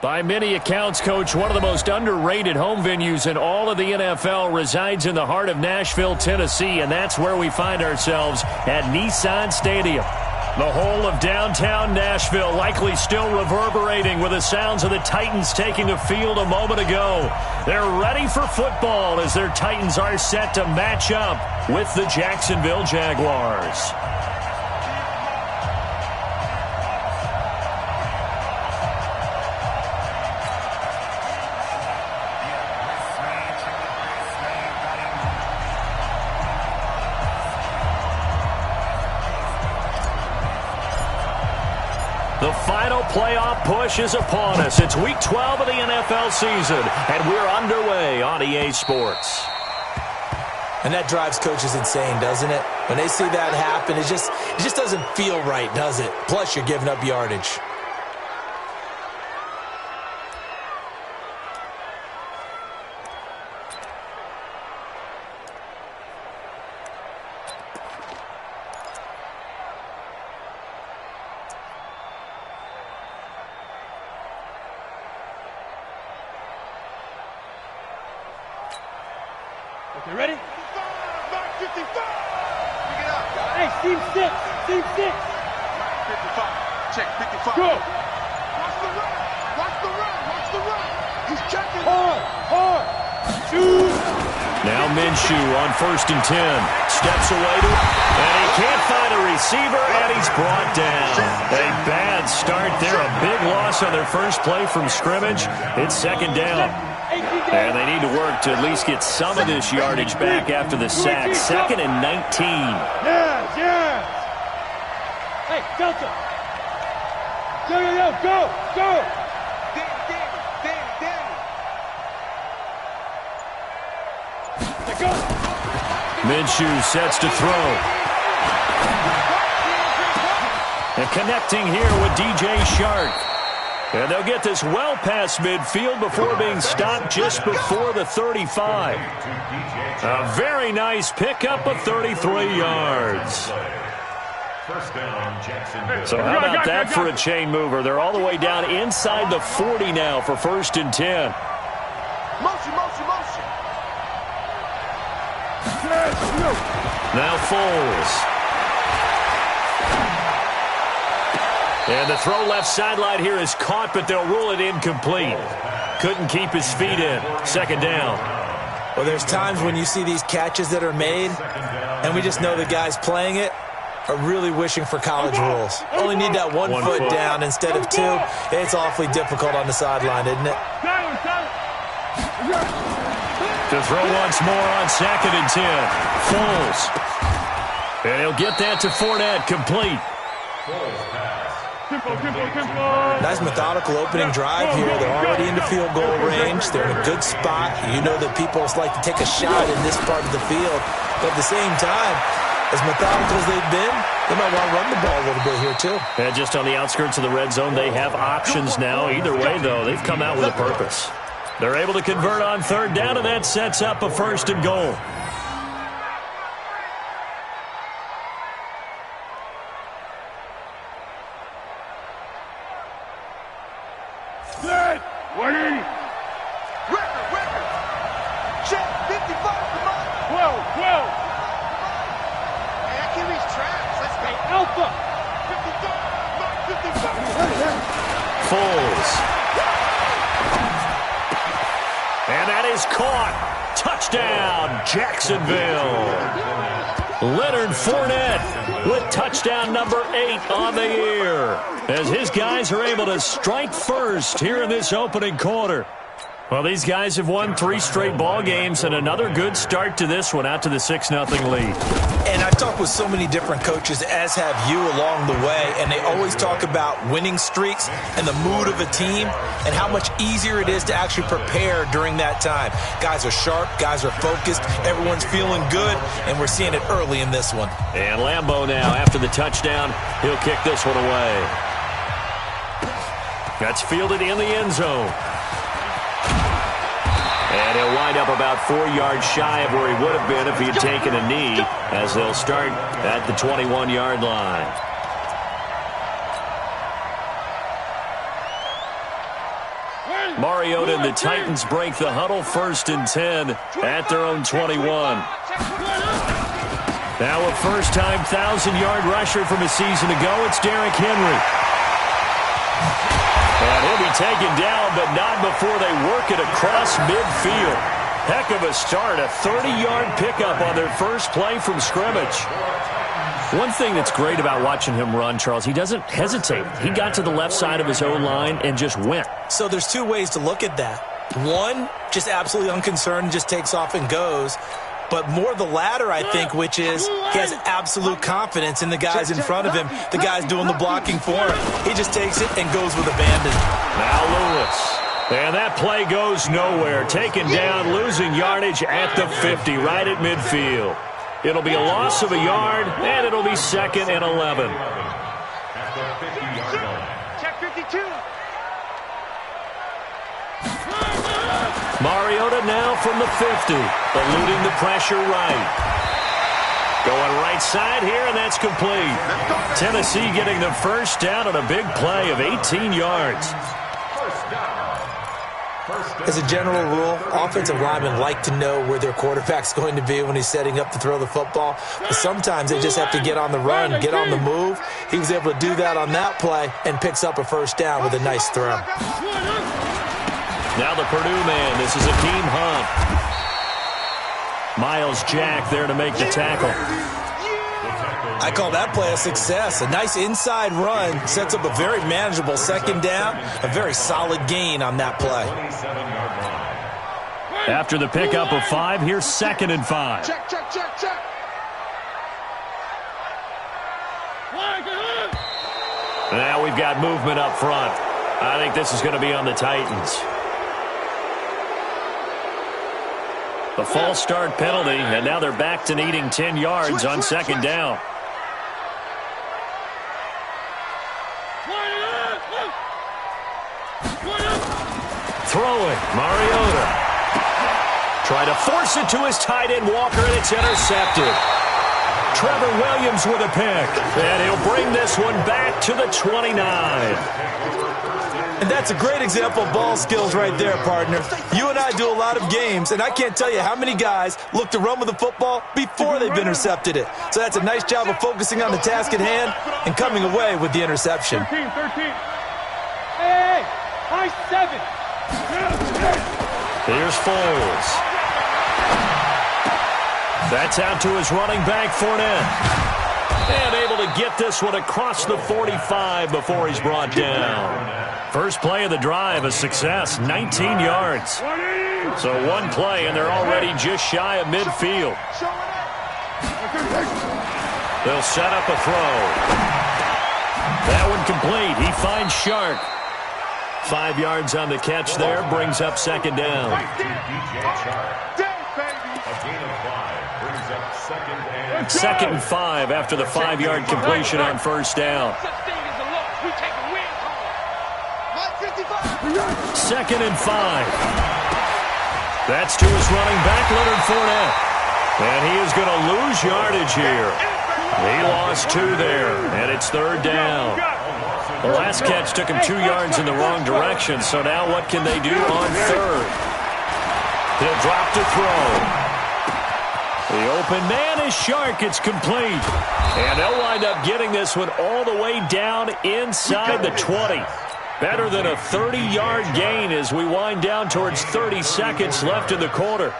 By many accounts, Coach, one of the most underrated home venues in all of the NFL resides in the heart of Nashville, Tennessee, and that's where we find ourselves at Nissan Stadium. The whole of downtown Nashville likely still reverberating with the sounds of the Titans taking the field a moment ago. They're ready for football as their Titans are set to match up with the Jacksonville Jaguars. The final playoff push is upon us. It's Week 12 of the NFL season, and we're underway on EA Sports. And that drives coaches insane, doesn't it? When they see that happen, it just doesn't feel right, does it? Plus, you're giving up yardage. Okay, ready? 55, 55. Pick it up, guys. Hey, team 6. Team 6. 55. Check 55. Go. Watch the run. Watch the run. Watch the run. He's checking. Hard. Shoot. Now Minshew on 1st and 10. Steps away to it. And he can't find a receiver, and he's brought down. A bad start there. A big loss on their first play from scrimmage. It's 2nd down. And they need to work to at least get some of this yardage back after the sack. 2nd and 19. Yes. Hey, Delta. Go. Go. Minshew sets to throw. And connecting here with DJ Shark. And they'll get this well past midfield before being stopped just before the 35. A very nice pickup of 33 yards. So how about that for a chain mover? They're all the way down inside the 40 now for 1st and 10. Motion. Now Foles. And the throw left sideline here is caught, but they'll rule it incomplete. Couldn't keep his feet in. 2nd down. Well, there's times when you see these catches that are made, and we just know the guys playing it are really wishing for college rules. Only need that one foot down instead of 2. It's awfully difficult on the sideline, isn't it? To throw once more on 2nd and 10. Foles. And he'll get that to Fournette, complete. Nice methodical opening drive here. They're already into field goal range. They're in a good spot. You know that people like to take a shot in this part of the field. But at the same time, as methodical as they've been, they might want to run the ball a little bit here too. And just on the outskirts of the red zone, they have options now. Either way, though, they've come out with a purpose. They're able to convert on 3rd down, and that sets up a 1st and goal. Record. Check 55. Come on. 12. Hey, I can reach traps. Let's go. Alpha. 55. Foles. And that is caught. Touchdown, Jacksonville. Leonard Fournette with touchdown number 8 on the year, as his guys are able to strike first here in this opening quarter. Well, these guys have won 3 straight ball games, and another good start to this one, out to the 6-0 lead. And I've talked with so many different coaches, as have you, along the way, and they always talk about winning streaks and the mood of a team and how much easier it is to actually prepare during that time. Guys are sharp, guys are focused, everyone's feeling good, and we're seeing it early in this one. And Lambeau now, after the touchdown, he'll kick this one away. That's fielded in the end zone. And he'll wind up about 4 yards shy of where he would have been if he had taken a knee, as they'll start at the 21-yard line. Mariota and the Titans break the huddle, 1st and 10 at their own 21. Now a first-time 1,000-yard rusher from a season ago, it's Derrick Henry. And he'll be taken down, but not before they work it across midfield. Heck of a start, a 30-yard pickup on their first play from scrimmage. One thing that's great about watching him run, Charles, he doesn't hesitate. He got to the left side of his O-line and just went. So there's two ways to look at that. One, just absolutely unconcerned, just takes off and goes. But more the latter, I think, which is he has absolute confidence in the guys in front of him, the guys doing the blocking for him. He just takes it and goes with abandon. Now Lewis. And that play goes nowhere. Taken down, losing yardage at the 50, right at midfield. It'll be a loss of a yard, and it'll be 2nd and 11. Check 52. Mariota now from the 50, eluding the pressure right. Going right side here, and that's complete. Tennessee getting the first down on a big play of 18 yards. As a general rule, offensive linemen like to know where their quarterback's going to be when he's setting up to throw the football. But sometimes they just have to get on the run, get on the move. He was able to do that on that play and picks up a first down with a nice throw. Now the Purdue man. This is Akeem Hunt. Miles Jack there to make the tackle. I call that play a success. A nice inside run sets up a very manageable 2nd down. A very solid gain on that play. After the pickup of 5, here's 2nd and 5. Check, check, check, check. Now we've got movement up front. I think this is going to be on the Titans. The false start penalty, and now they're back to needing 10 yards on 2nd down. Throwing, Mariota. Try to force it to his tight end, Walker, and it's intercepted. Trevor Williams with a pick, and he'll bring this one back to the 29. And that's a great example of ball skills right there, partner. You and I do a lot of games, and I can't tell you how many guys look to run with the football before they've intercepted it. So that's a nice job of focusing on the task at hand and coming away with the interception. 13. Hey, high 7. Here's Foles. That's out to his running back, Fournette. And able to get this one across the 45 before he's brought down. First play of the drive, a success, 19 yards. So one play, and they're already just shy of midfield. They'll set up a throw. That one complete. He finds Shark. 5 yards on the catch there, brings up 2nd down. Second and 5 after the 5-yard completion on first down. 2nd and 5. That's to his running back, Leonard Fournette. And he is going to lose yardage here. He lost 2 there, and it's 3rd down. The last catch took him 2 yards in the wrong direction, so now what can they do on 3rd? He'll drop to throw. The open man is Shark. It's complete. And they'll wind up getting this one all the way down inside the 20. Better than a 30-yard gain as we wind down towards 30 seconds left in the quarter.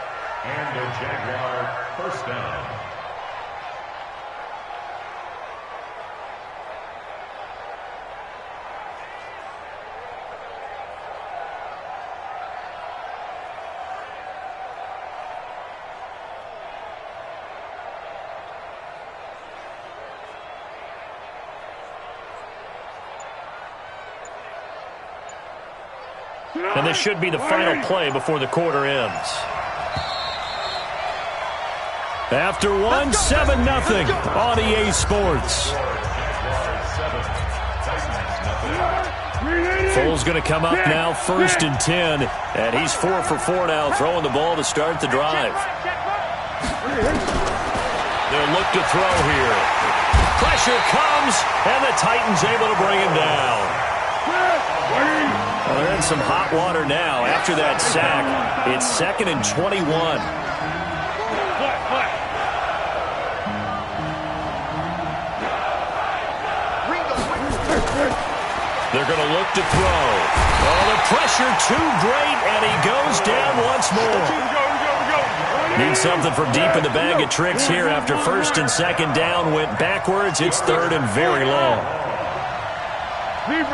And a Jaguar first down. And this should be the final play before the quarter ends. After 1, 7-0 on EA Sports. Foles going to come up now, 1st and 10. And he's 4 for 4 now, throwing the ball to start the drive. They'll look to throw here. Pressure comes, and the Titans able to bring him down. Well, they're in some hot water now. After that sack, it's 2nd and 21. They're going to look to throw. Oh, the pressure too great, and he goes down once more. Need something from deep in the bag of tricks here after 1st and 2nd down. Went backwards. It's 3rd and very long. Receiver.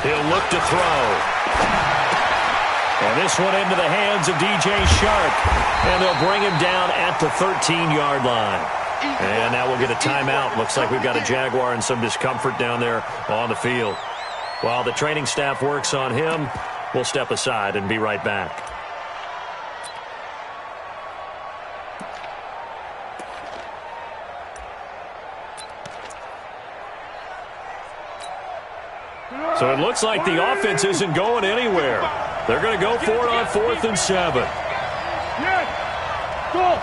He'll look to throw. And this one into the hands of DJ Shark. And they'll bring him down at the 13-yard line. And now we'll get a timeout. Looks like we've got a Jaguar in some discomfort down there on the field. While the training staff works on him, we'll step aside and be right back. So it looks like the offense isn't going anywhere. They're going to go for it on 4th and 7. Go.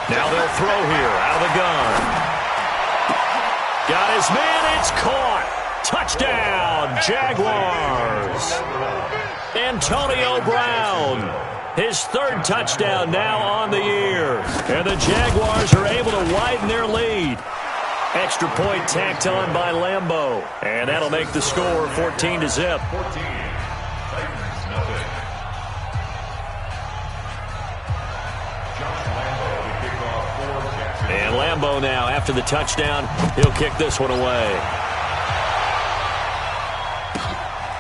Now they'll throw here out of the gun. Got his man. It's caught. Touchdown, Jaguars. Antonio Brown. His 3rd touchdown now on the year. And the Jaguars are able to widen their lead. Extra point tacked on by Lambeau. And that'll make the score 14-0. And Lambeau now, after the touchdown, he'll kick this one away.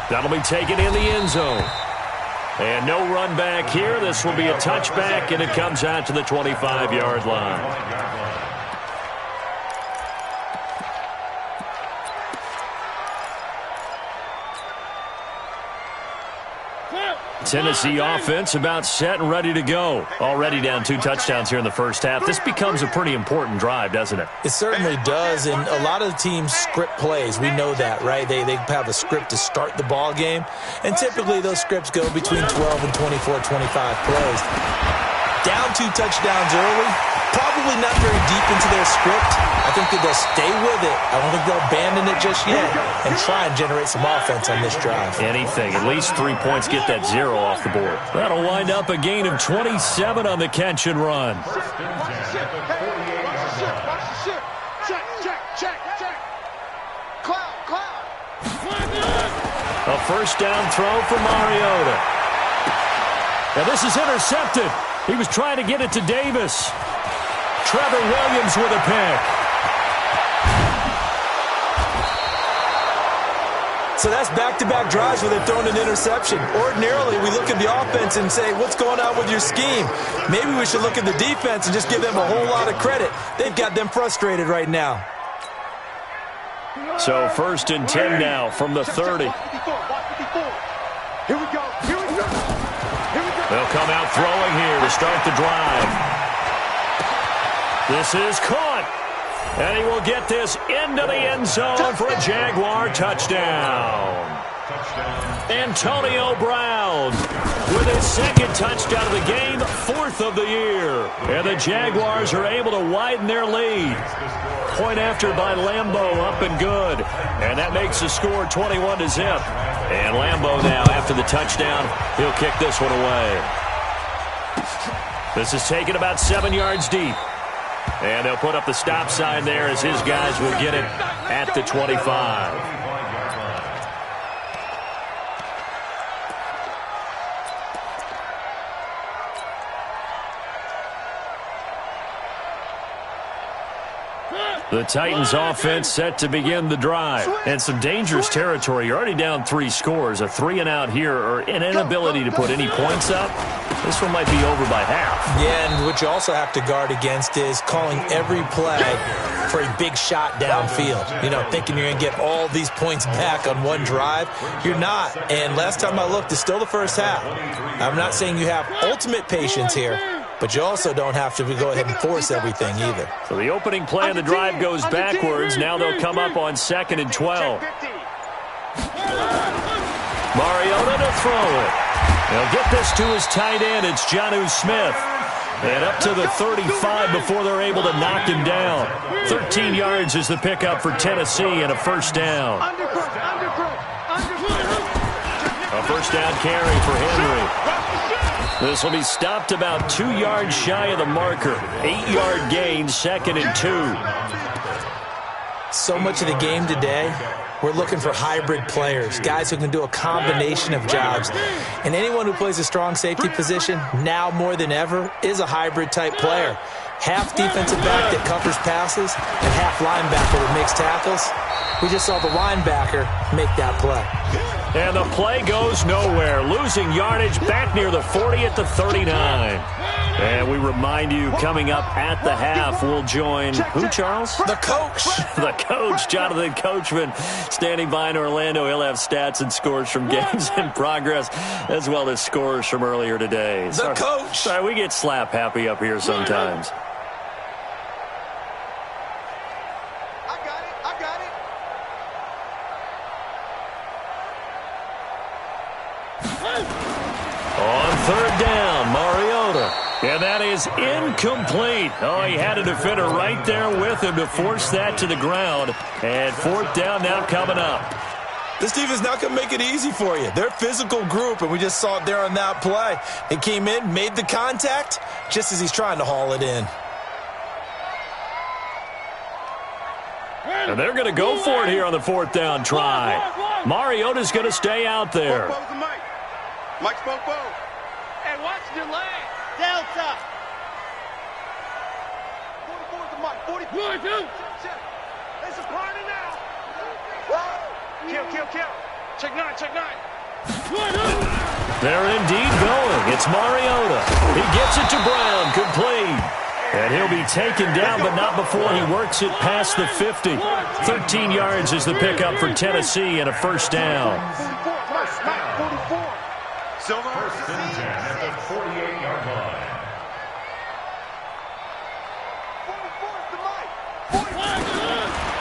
That'll be taken in the end zone. And no run back here. This will be a touchback, and it comes out to the 25-yard line. Tennessee offense about set and ready to go. Already down 2 touchdowns here in the first half. This becomes a pretty important drive, doesn't it? It certainly does, and a lot of the teams script plays. We know that, right? They have a script to start the ball game, and typically those scripts go between 12 and 24, 25 plays. Down 2 touchdowns early, probably not very deep into their script. I think that they'll stay with it. I don't think they'll abandon it just yet and try and generate some offense on this drive. Anything. At least 3 points, get that 0 off the board. That'll wind up a gain of 27 on the catch and run. A first down throw for Mariota. Now this is intercepted. He was trying to get it to Davis. Trevor Williams with a pick. So that's back-to-back drives where they've thrown an interception. Ordinarily, we look at the offense and say, what's going on with your scheme? Maybe we should look at the defense and just give them a whole lot of credit. They've got them frustrated right now. So 1st and 10 now from the 30. Here we go. They'll come out throwing here to start the drive. This is caught. And he will get this into the end zone for a Jaguar touchdown. Antonio Brown with his 2nd touchdown of the game, 4th of the year. And the Jaguars are able to widen their lead. Point after by Lambeau, up and good. And that makes the score 21-0. And Lambeau now, after the touchdown, he'll kick this one away. This is taken about 7 yards deep. And they'll put up the stop sign there as his guys will get it at the 25. The Titans offense set to begin the drive. And some dangerous territory. You're already down 3 scores. A 3-and-out here or an inability to put any points up. This one might be over by half. Yeah, and what you also have to guard against is calling every play for a big shot downfield. You know, thinking you're going to get all these points back on one drive. You're not. And last time I looked, it's still the first half. I'm not saying you have ultimate patience here, but you also don't have to go ahead and force everything either. So the opening play of the drive goes backwards. Now they'll come up on 2nd and 12. Mariota to throw it. They'll get this to his tight end. It's Jonnu Smith. And up to the 35 before they're able to knock him down. 13 yards is the pickup for Tennessee and a first down. A first down carry for Henry. This will be stopped about 2 yards shy of the marker. 8-yard gain, 2nd and 2. So much of the game today, we're looking for hybrid players, guys who can do a combination of jobs. And anyone who plays a strong safety position, now more than ever, is a hybrid-type player. Half defensive back that covers passes and half linebacker that makes tackles. We just saw the linebacker make that play. And the play goes nowhere. Losing yardage back near the 40 at the 39. And we remind you, coming up at the half, we'll join who, Charles? The coach. The coach, Jonathan Coachman, standing by in Orlando. He'll have stats and scores from games in progress, as well as scores from earlier today. The coach. Sorry, we get slap happy up here sometimes. On third down, Mariota. And that is incomplete. Oh, he had a defender right there with him to force that to the ground. And fourth down now coming up. This team is not going to make it easy for you. They're a physical group, and we just saw it there on that play. It came in, made the contact, just as he's trying to haul it in. And they're going to go for it here on the fourth down try. Mariota's going to stay out there. Mike Popo. Hey, watch your leg. Delta. 44 is the mic. 44. Check. There's a party now. Kill. Check 9. They're indeed going. It's Mariota. He gets it to Brown. Complete. And he'll be taken down, but not before he works it past the 50. 13 yards is the pickup for Tennessee and a first down. 44. Silver. First and 10 at the 48-yard line. 44 is the mic.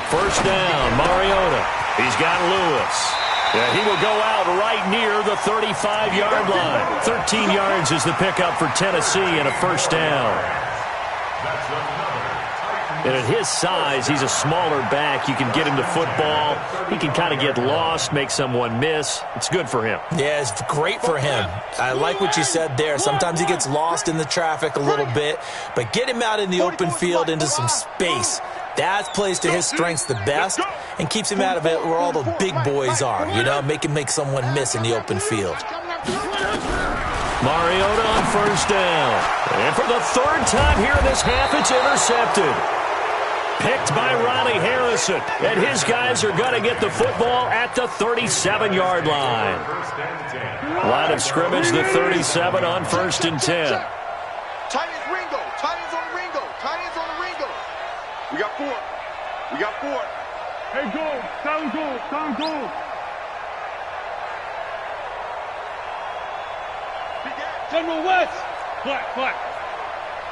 First down, Mariota. He's got Lewis. Yeah, he will go out right near the 35-yard line. 13 yards is the pickup for Tennessee and a first down. And at his size, he's a smaller back. You can get him to football. He can kind of get lost, make someone miss. It's good for him. Yeah, it's great for him. I like what you said there. Sometimes he gets lost in the traffic a little bit, but get him out in the open field into some space. That plays to his strengths the best and keeps him out of it where all the big boys are, you know, make someone miss in the open field. Mariota on first down. And for the third time here in this half, it's intercepted. Picked by Ronnie Harrison. And his guys are going to get the football at the 37-yard line. Line of scrimmage, the 37 on first and 10. Tight ends Ringo. Tight ends on Ringo. We got four. Hey, go. Down goal. General West. Flat.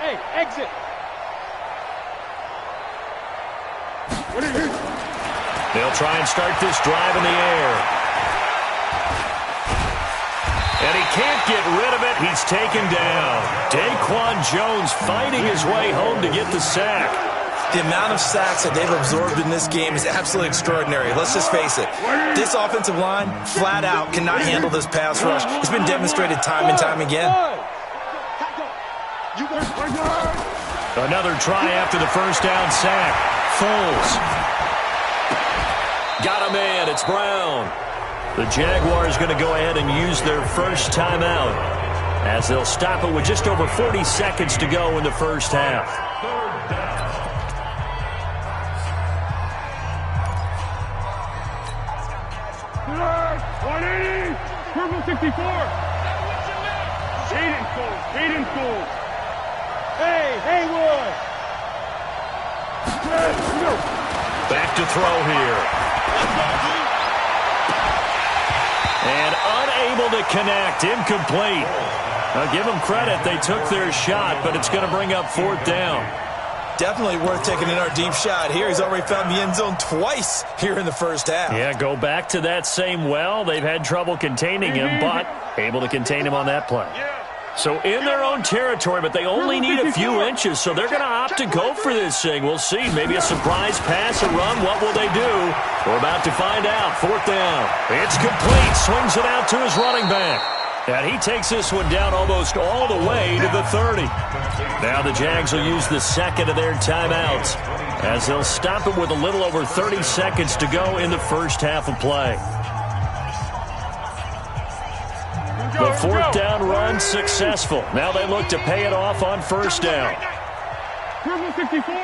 Hey, exit. They'll try and start this drive in the air. And he can't get rid of it. He's taken down. Daquan Jones fighting his way home to get the sack. The amount of sacks that they've absorbed in this game is absolutely extraordinary. Let's just face it. This offensive line, flat out, cannot handle this pass rush. It's been demonstrated time and time again. Another try after the first down sack. Foles. Got him in. It's Brown. The Jaguars going to go ahead and use their first timeout as they'll stop it with just over 40 seconds to go in the first half. Purple 64. Hayden's goal. Hey, Haywood. Back to throw here. And unable to connect. Incomplete. Now give them credit. They took their shot, but it's going to bring up fourth down. definitely worth taking in our deep shot here. He's already found the end zone twice here in the first half. Yeah, go back to that same well. They've had trouble containing him, but able to contain him on that play. So in their own territory, but they only need a few inches, so they're going to opt to go for this thing. We'll see. Maybe a surprise pass, a run. What will they do? We're about to find out. 4th down. It's complete. Swings it out to his running back. And he takes this one down almost all the way to the 30. Now the Jags will use the second of their timeouts as they'll stop it with a little over 30 seconds to go in the first half of play. The 4th down run successful. Now they look to pay it off on 1st down. Purple 64.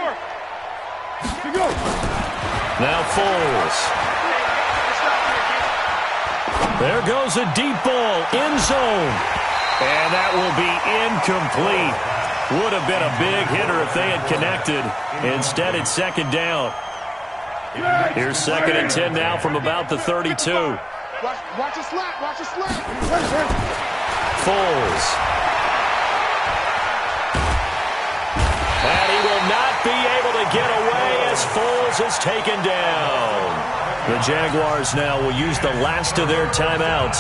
Now Foles. There goes a deep ball, end zone. And that will be incomplete. Would have been a big hitter if they had connected. Instead, it's 2nd down. Here's 2nd and 10 now from about the 32. Watch a slap, watch a slap. Foles. And he will not be able to get away as Foles is taken down. The Jaguars now will use the last of their timeouts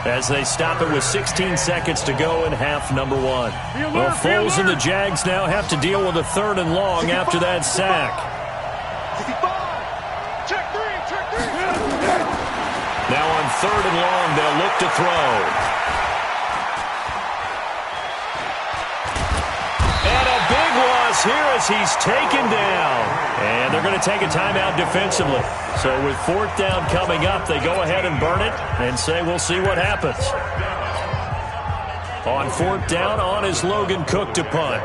as they stop it with 16 seconds to go in half number 1. Well, Foles and the Jags now have to deal with a 3rd and long after that sack. Check three. Now on 3rd and long, they'll look to throw. And a big loss here as he's taken down. And they're going to take a timeout defensively. So with 4th down coming up, they go ahead and burn it and say we'll see what happens. On 4th down, on is Logan Cook to punt.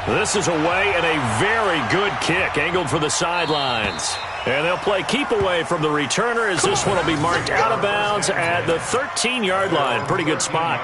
This is away and a very good kick angled for the sidelines. And they'll play keep away from the returner as this one will be marked out of bounds at the 13-yard line. Pretty good spot.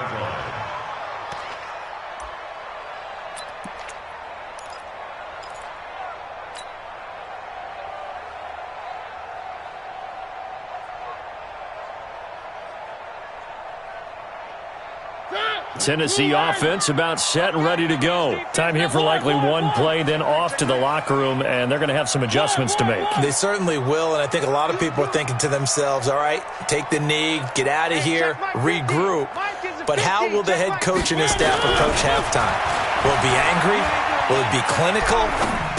Tennessee offense about set and ready to go. Time here for likely one play, then off to the locker room, and they're going to have some adjustments to make. They certainly will, and I think a lot of people are thinking to themselves, all right, take the knee, get out of here, regroup. But how will the head coach and his staff approach halftime? Will it be angry? Will it be clinical?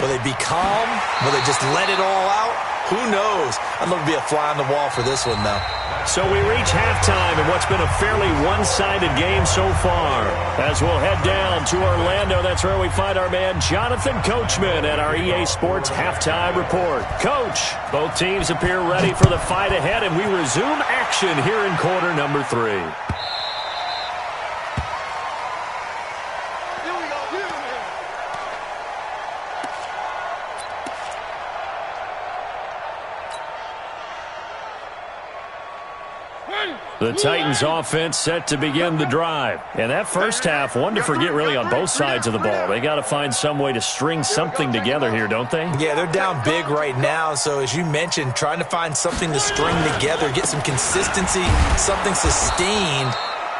Will they be calm? Will they just let it all out? Who knows? I'd love to be a fly on the wall for this one, though. So we reach halftime in what's been a fairly one-sided game so far. As we'll head down to Orlando, that's where we find our man Jonathan Coachman at our EA Sports Halftime Report. Coach, both teams appear ready for the fight ahead, and we resume action here in quarter number 3. The Titans offense set to begin the drive. And that first half, one to forget really on both sides of the ball. They got to find some way to string something together here, don't they? Yeah, they're down big right now. So as you mentioned, trying to find something to string together, get some consistency, something sustained,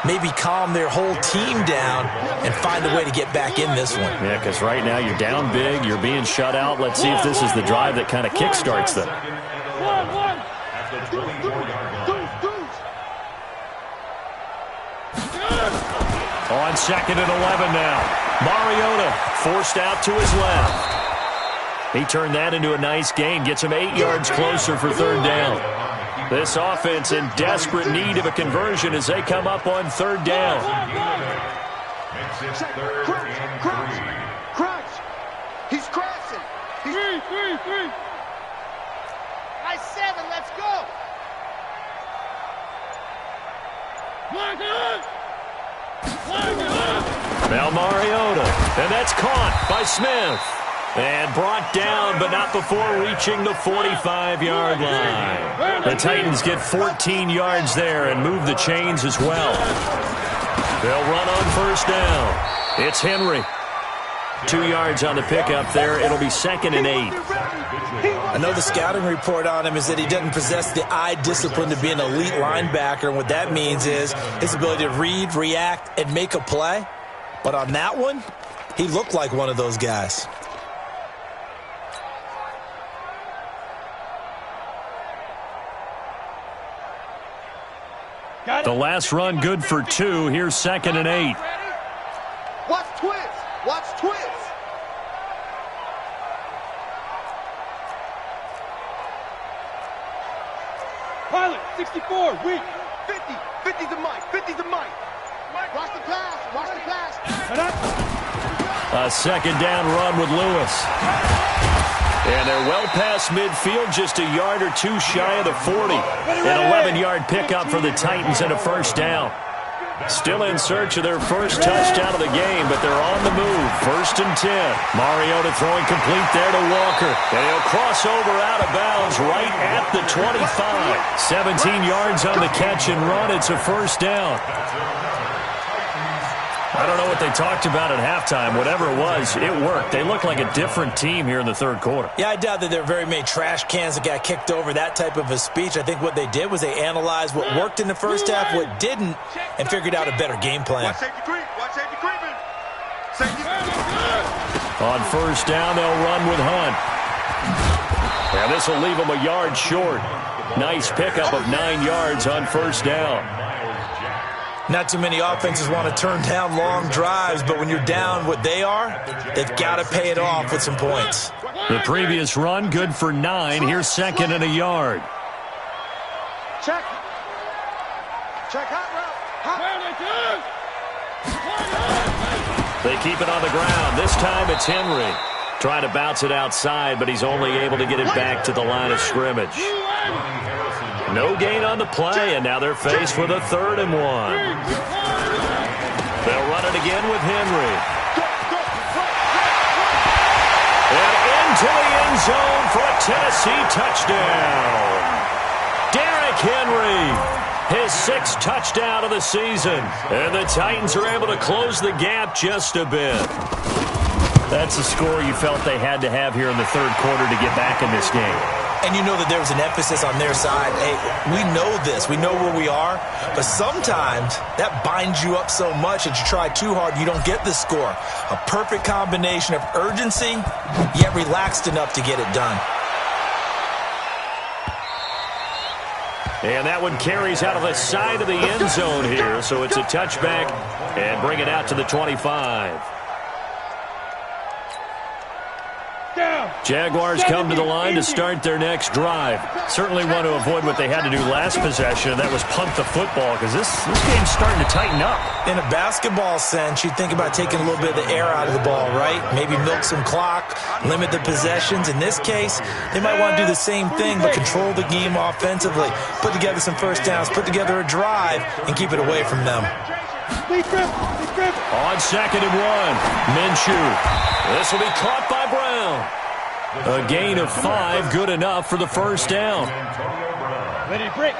maybe calm their whole team down and find a way to get back in this one. Yeah, because right now you're down big, you're being shut out. Let's see if this is the drive that kind of kickstarts them. On 2nd and 11 now. Mariota forced out to his left. He turned that into a nice gain. Gets him 8 yards closer for 3rd down. This offense in desperate need of a conversion as they come up on 3rd down. Crouch. He's crashing. Three. Nice 7. Let's go. Now Mariota, and that's caught by Smith. And brought down, but not before reaching the 45-yard line. The Titans get 14 yards there and move the chains as well. They'll run on 1st down. It's Henry. 2 yards on the pickup there. It'll be 2nd and 8. I know the scouting report on him is that he doesn't possess the eye discipline to be an elite linebacker. And what that means is his ability to read, react, and make a play. But on that one, He looked like one of those guys. The last run good for 2. Here's 2nd and 8. Watch twist. Watch twist. Pilot, 64, weak. 50. 50 to Mike. 50 to Mike. Watch the pass. Watch the pass. A 2nd down run with Lewis. And they're well past midfield, just a yard or 2 shy of the 40. An 11-yard pickup for the Titans and a 1st down. Still in search of their first touchdown of the game, but they're on the move. 1st and 10. Mariota throwing complete there to Walker. And he'll cross over out of bounds right at the 25. 17 yards on the catch and run. It's a 1st down. I don't know what they talked about at halftime. Whatever it was, it worked. They look like a different team here in the 3rd quarter. Yeah, I doubt that there were very many trash cans that got kicked over, that type of a speech. I think what they did was they analyzed what worked in the first half, what didn't, and figured out a better game plan. Watch safety creep. Watch safety creeping. Safety. On 1st down, they'll run with Hunt. And this will leave them a yard short. Nice pickup of 9 yards on 1st down. Not too many offenses want to turn down long drives, but when you're down what they are, they've got to pay it off with some points. The previous run, good for 9. Here's 2nd and a yard. Check. Check hot route. They keep it on the ground. This time it's Henry. Trying to bounce it outside, but he's only able to get it back to the line of scrimmage. No gain on the play, and now they're faced with a 3rd and 1. They'll run it again with Henry. And into the end zone for a Tennessee touchdown. Derrick Henry, his 6th touchdown of the season. And the Titans are able to close the gap just a bit. That's the score you felt they had to have here in the 3rd quarter to get back in this game. And you know that there was an emphasis on their side. Hey, we know this. We know where we are. But sometimes that binds you up so much that you try too hard, you don't get the score. A perfect combination of urgency, yet relaxed enough to get it done. And that one carries out of the side of the end zone here. So it's a touchback and bring it out to the 25. Jaguars come to the line to start their next drive. Certainly want to avoid what they had to do last possession, and that was punt the football, because this game's starting to tighten up. In a basketball sense, you think about taking a little bit of the air out of the ball, right? Maybe milk some clock, limit the possessions. In this case, they might want to do the same thing, but control the game offensively. Put together some first downs, put together a drive, and keep it away from them. On 2nd and 1, Minshew. This will be caught by Brown. A gain of 5, good enough for the 1st down. Ready to break.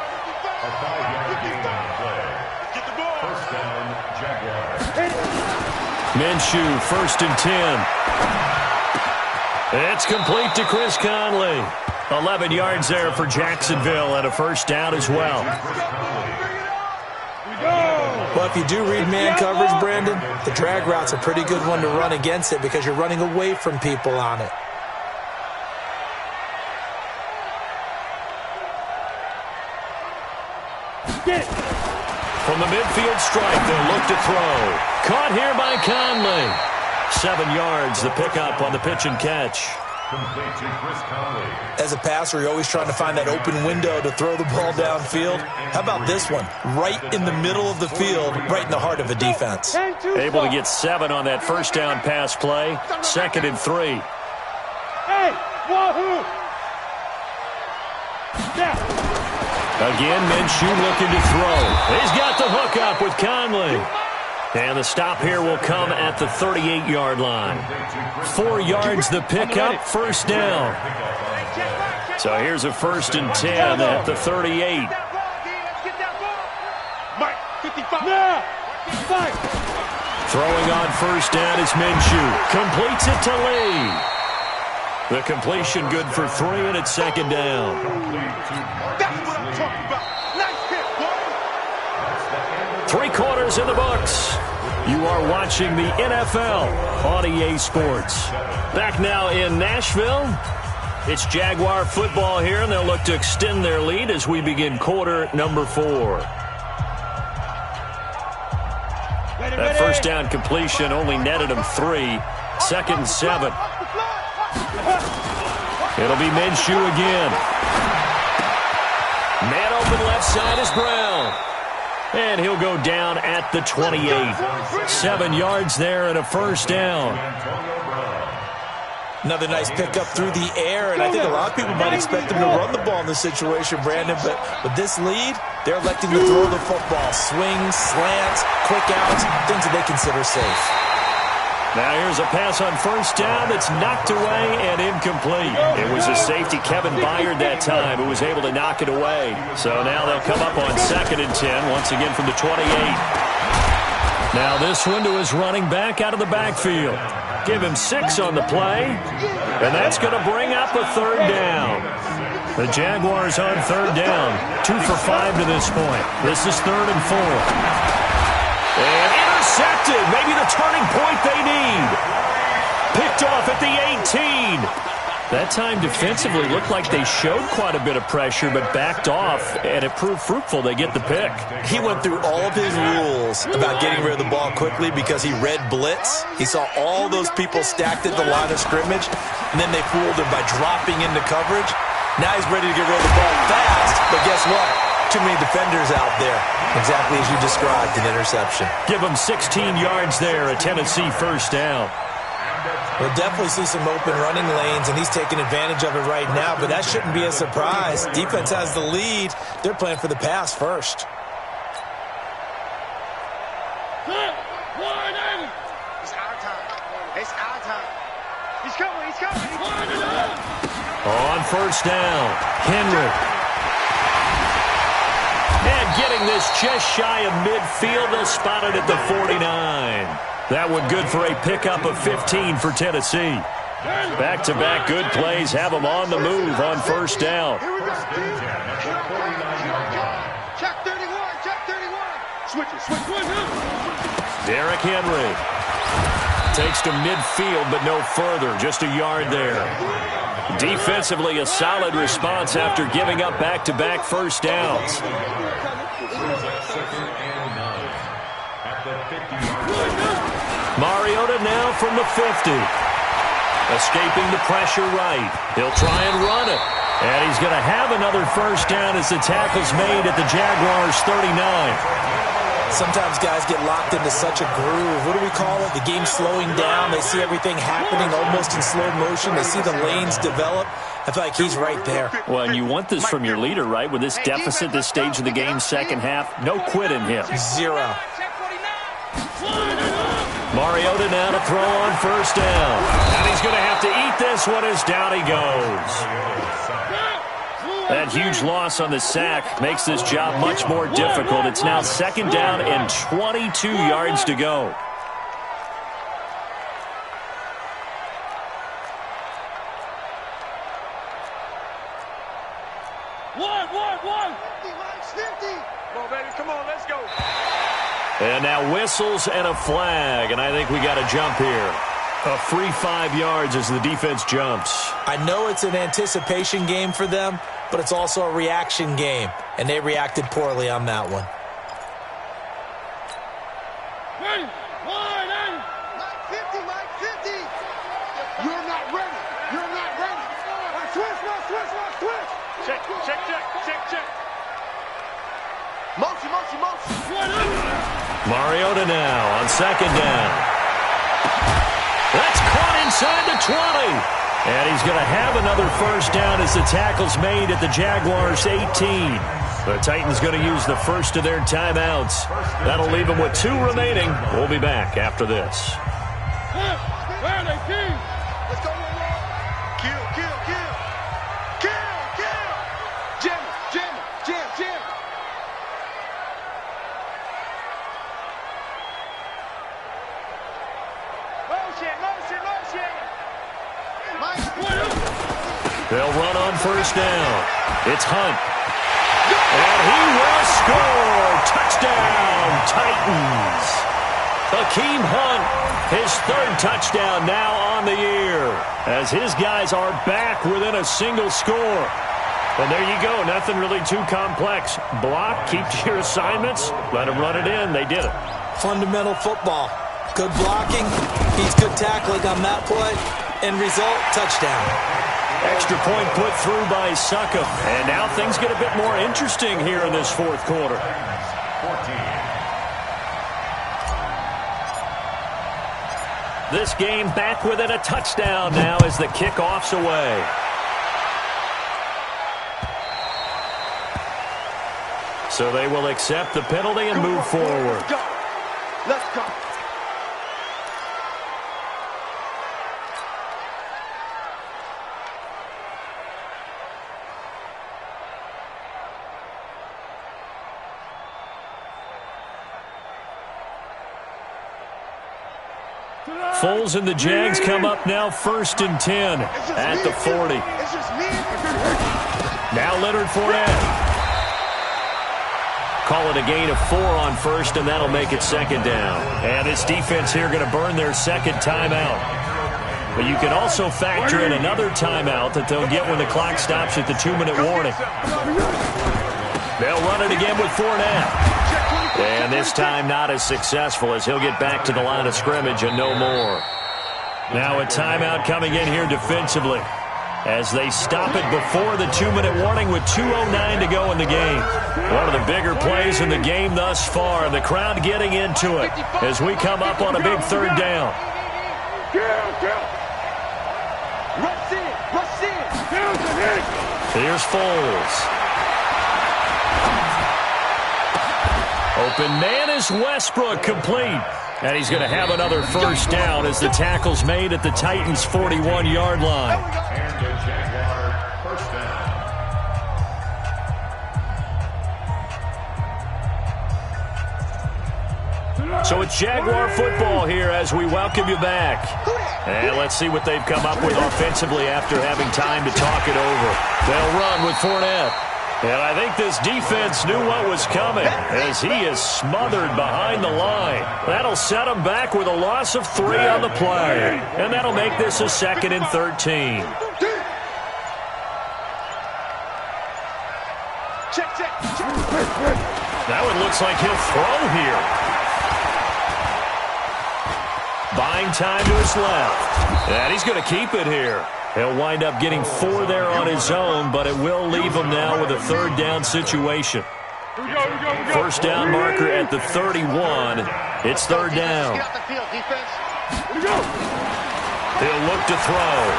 Minshew, 1st and 10. It's complete to Chris Conley. 11 yards there for Jacksonville and a 1st down as well. Well, if you do read man coverage, Brandon, the drag route's a pretty good one to run against it because you're running away from people on it. From the midfield stripe, they'll look to throw. Caught here by Conley. 7 yards, the pickup on the pitch and catch. As a passer, you're always trying to find that open window to throw the ball downfield. How about this one? Right in the middle of the field, right in the heart of a defense. Able to get 7 on that 1st down pass play. 2nd and 3. Hey, wahoo! Now. Again, Minshew looking to throw. He's got the hook up with Conley. And the stop here will come at the 38-yard line. 4 yards the pickup, 1st down. So here's a 1st and 10 at the 38. Throwing on 1st down is Minshew. Completes it to Lee. The completion good for 3, and it's 2nd down. That's what I'm talking about. Nice hit, boy. 3 quarters in the books. You are watching the NFL on EA Sports. Back now in Nashville. It's Jaguar football here, and they'll look to extend their lead as we begin quarter number 4. That first down completion only netted them 3. 2nd and 7. It'll be Minshew again. Man open left side is Brown. And he'll go down at the 28. 7 yards there and a first down. Another nice pickup through the air, and I think a lot of people might expect them to run the ball in this situation, Brandon, but with this lead, they're electing to throw the football. Swings, slants, quick outs, things that they consider safe. Now here's a pass on first down that's knocked away and incomplete. It was a safety, Kevin Byard, that time, who was able to knock it away. So now they'll come up on 2nd and 10, once again from the 28. Now this one to his running back out of the backfield. Give him 6 on the play, and that's going to bring up a 3rd down. The Jaguars on 3rd down, 2 for 5 to this point. This is 3rd and 4. And intercepted, maybe the turning point they need. Picked off at the 18. That time defensively looked like they showed quite a bit of pressure, but backed off, and it proved fruitful. They get the pick. He went through all of his rules about getting rid of the ball quickly because he read blitz. He saw all those people stacked at the line of scrimmage, and then they fooled him by dropping into coverage. Now he's ready to get rid of the ball fast, but guess what? Too many defenders out there. Exactly as you described, an interception. Give him 16 yards there, a Tennessee first down. We'll definitely see some open running lanes, and he's taking advantage of it right now, but that shouldn't be a surprise. Defense has the lead. They're playing for the pass first. It's our time. It's our time. He's coming. He's coming. On first down, Henry. And getting this just shy of midfield, they'll spot it at the 49. That one good for a pickup of 15 for Tennessee. Back-to-back good plays have them on the move on first down. Here we go. Check 31. Check 31. Switch it. Switch it. Derrick Henry takes to midfield, but no further. Just a yard there. Defensively, a solid response after giving up back-to-back first downs. Mariota now from the 50. Escaping the pressure right. He'll try and run it. And he's going to have another first down as the tackle's made at the Jaguars' 39. Sometimes guys get locked into such a groove. What do we call it? The game's slowing down. They see everything happening almost in slow motion. They see the lanes develop. I feel like he's right there. Well, and you want this from your leader, right? With this deficit, this stage of the game, second half, no quit in him. 0. Mariota now to throw on first down. And he's going to have to eat this one as down he goes. That huge loss on the sack makes this job much more difficult. It's now second down and 22 yards to go. One. 50. Come on, baby. Come on, let's go. And now whistles and a flag, and I think we got a jump here. A free 5 yards as the defense jumps. I know it's an anticipation game for them, but it's also a reaction game, and they reacted poorly on that one. Mike 50. You're not ready. Switch. Check. Motion. Mariota now on second down. That's caught inside the 20. And he's going to have another first down as the tackle's made at the Jaguars' 18. The Titans going to use the first of their timeouts. That'll leave them with 2 remaining. We'll be back after this. Let's go. Kill. Jam. Motion. They'll run on first down. It's Hunt. And he will score. Touchdown, Titans. Hakeem Hunt, his third touchdown now on the year, as his guys are back within a single score. And there you go, nothing really too complex. Block, keep to your assignments, let them run it in. They did it. Fundamental football. Good blocking. He's good tackling on that play. End result, touchdown. Extra point put through by Succop. And now things get a bit more interesting here in this fourth quarter. 14. This game back within a touchdown now as the kickoff's away. So they will accept the penalty and move forward. Let's go. Let's go. Foles and the Jags come up now 1st and 10 at the 40. Now Leonard Fournette. Call it a gain of 4 on first, and that'll make it 2nd down. And this defense here going to burn their 2nd timeout. But you can also factor in another timeout that they'll get when the clock stops at the 2-minute warning. They'll run it again with Fournette. And this time not as successful as he'll get back to the line of scrimmage and no more. Now a timeout coming in here defensively as they stop it before the 2-minute warning with 2:09 to go in the game. One of the bigger plays in the game thus far. The crowd getting into it as we come up on a big 3rd down. Here's Foles. Open man is Westbrook, complete. And he's going to have another 1st down as the tackle's made at the Titans' 41-yard line. And the Jaguar 1st down. So it's Jaguar football here as we welcome you back. And let's see what they've come up with offensively after having time to talk it over. They'll run with Fournette. And I think this defense knew what was coming as he is smothered behind the line. That'll set him back with a loss of 3 on the play. And that'll make this a 2nd and 13. That one looks like he'll throw here. Buying time to his left. And he's going to keep it here. He'll wind up getting 4 there on his own, but it will leave him now with a 3rd down situation. 1st down marker at the 31. It's 3rd down. He'll look to throw.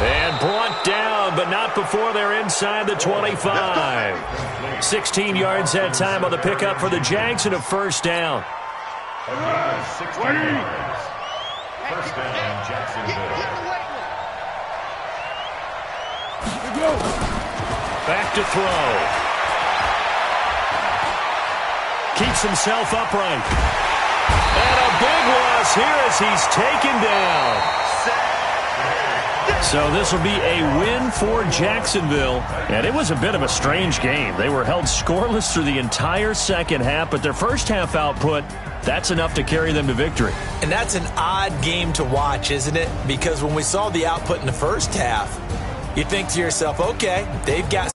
And brought down, but not before they're inside the 25. 16 yards that time on the pickup for the Jags and a 1st down. 16 yards. 1st down, Jacksonville. Back to throw. Keeps himself upright. And a big loss here as he's taken down. So this will be a win for Jacksonville. And it was a bit of a strange game. They were held scoreless through the entire 2nd half, but their 1st half output, that's enough to carry them to victory. And that's an odd game to watch, isn't it? Because when we saw the output in the 1st half, you think to yourself, okay, they've got